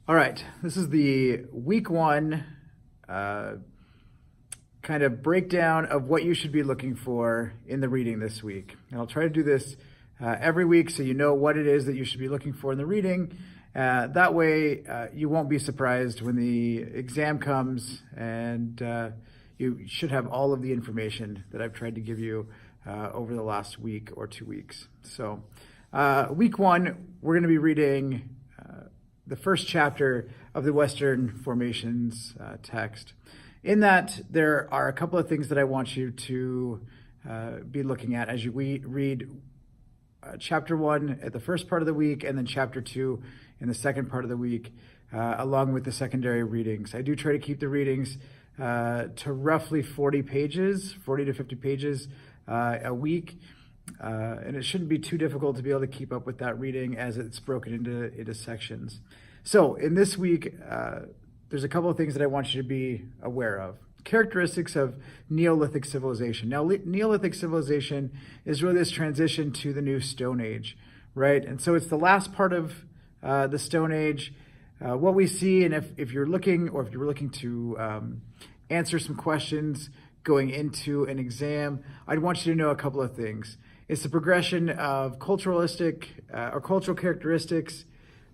All right, this is the week one kind of breakdown of what you should be looking for in the reading this week. And I'll try to do this every week so you know what it is that you should be looking for in the reading. That way you won't be surprised when the exam comes, and you should have all of the information that I've tried to give you over the last week or 2 weeks. So week one, we're going to be reading the first chapter of the Western Formations text. In that, there are a couple of things that I want you to be looking at as you read chapter 1 at the first part of the week, and then chapter 2 in the second part of the week, along with the secondary readings. I do try to keep the readings to roughly 40 to 50 pages a week. And it shouldn't be too difficult to be able to keep up with that reading as it's broken into sections. So in this week, there's a couple of things that I want you to be aware of. Characteristics of Neolithic civilization. Now, Neolithic civilization is really this transition to the new Stone Age, right? And so it's the last part of the Stone Age. What we see, and if you're looking, or if you were looking to answer some questions going into an exam, I'd want you to know a couple of things. It's the progression of cultural characteristics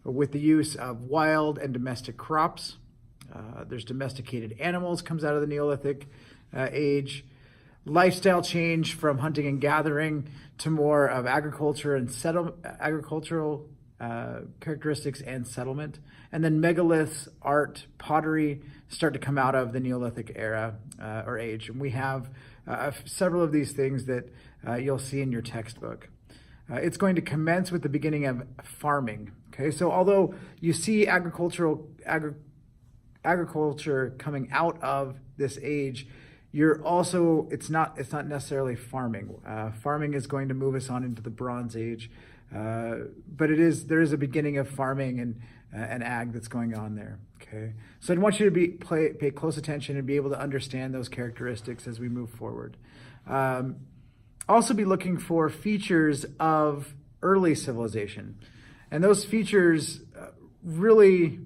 with the use of wild and domestic crops. There's domesticated animals, comes out of the Neolithic age. Lifestyle change from hunting and gathering to more of agriculture and agricultural characteristics and settlement. And then megaliths, art, pottery start to come out of the Neolithic era or age. And we have several of these things that you'll see in your textbook. It's going to commence with the beginning of farming. Okay, so although you see agriculture coming out of this age, it's not necessarily farming. Farming is going to move us on into the Bronze Age, but there is a beginning of farming and ag that's going on there. Okay, so I want you to pay close attention and be able to understand those characteristics as we move forward. Also be looking for features of early civilization, and those features really.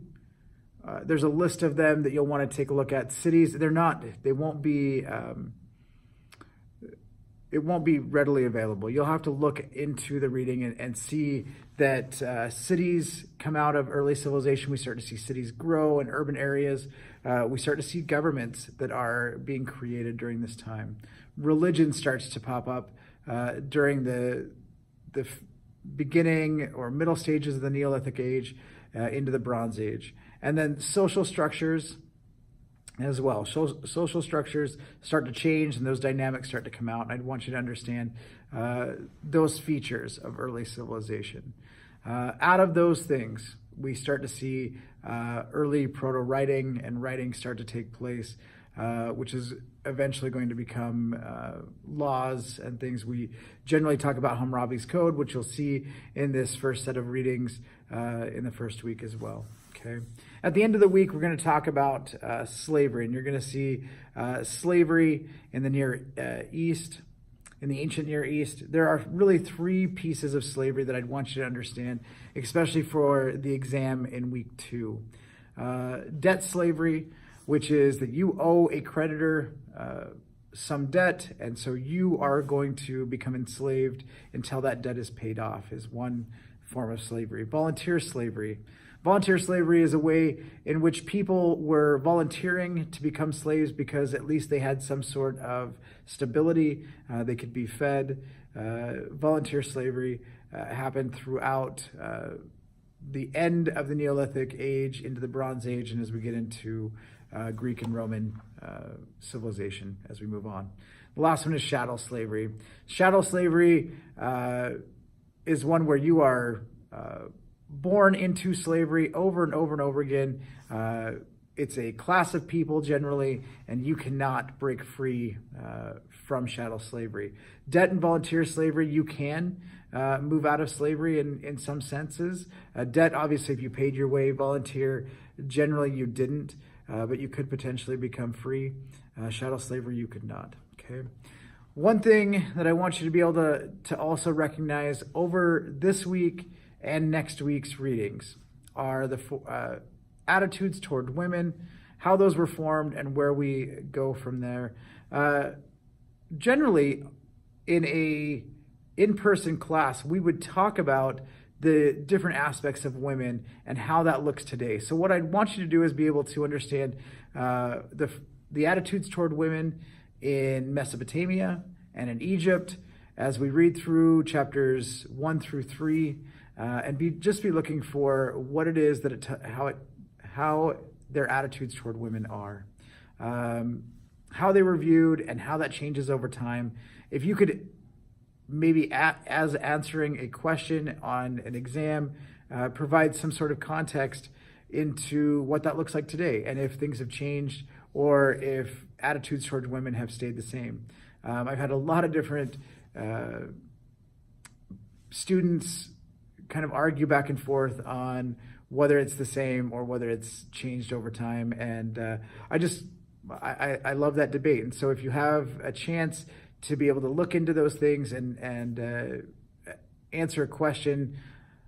There's a list of them that you'll want to take a look at. Cities, it won't be readily available. You'll have to look into the reading and see that cities come out of early civilization. We start to see cities grow in urban areas. We start to see governments that are being created during this time. Religion starts to pop up during the beginning or middle stages of the Neolithic age into the Bronze Age. And then social structures as well. Social structures start to change, and those dynamics start to come out. And I'd want you to understand those features of early civilization. Out of those things, we start to see early proto-writing and writing start to take place, which is eventually going to become laws and things. We generally talk about Hammurabi's Code, which you'll see in this first set of readings in the first week as well. Okay. At the end of the week, we're going to talk about slavery, and you're going to see slavery in the Near East, in the ancient Near East. There are really 3 pieces of slavery that I'd want you to understand, especially for the exam in week 2. Debt slavery, which is that you owe a creditor some debt, and so you are going to become enslaved until that debt is paid off, is one form of slavery. Volunteer slavery. Volunteer slavery is a way in which people were volunteering to become slaves because at least they had some sort of stability. They could be fed. Volunteer slavery happened throughout the end of the Neolithic age into the Bronze Age, and as we get into Greek and Roman civilization as we move on. The last one is chattel slavery. Chattel slavery is one where you are born into slavery over and over and over again. It's a class of people generally, and you cannot break free from chattel slavery. Debt and volunteer slavery, you can move out of slavery in some senses. Debt, obviously, if you paid your way. Volunteer, generally you didn't, but you could potentially become free. Chattel slavery, you could not. Okay. One thing that I want you to be able to also recognize over this week and next week's readings are attitudes toward women, how those were formed, and where we go from there. Generally, in a in-person class, we would talk about the different aspects of women and how that looks today. So what I'd want you to do is be able to understand the attitudes toward women in Mesopotamia and in Egypt as we read through chapters 1 through 3, and be looking for what it is that how their attitudes toward women are, how they were viewed, and how that changes over time. If you could maybe as answering a question on an exam, provide some sort of context into what that looks like today, and if things have changed or if attitudes towards women have stayed the same. I've had a lot of different students kind of argue back and forth on whether it's the same or whether it's changed over time, and I love that debate. And so if you have a chance to be able to look into those things and answer a question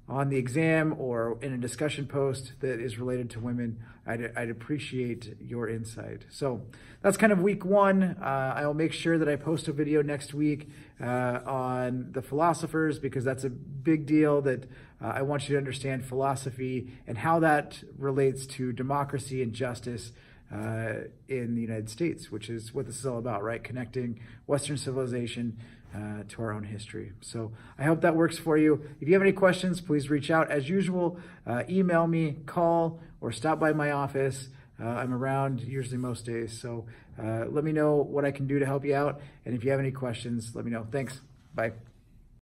on the exam or in a discussion post that is related to women, I'd appreciate your insight. So that's kind of week 1. I'll make sure that I post a video next week on the philosophers, because that's a big deal that I want you to understand philosophy and how that relates to democracy and justice in the United States, which is what this is all about, right? Connecting Western civilization to our own history. So I hope that works for you. If you have any questions, please reach out. As usual, email me, call, or stop by my office. I'm around usually most days. So let me know what I can do to help you out. And if you have any questions, let me know. Thanks. Bye.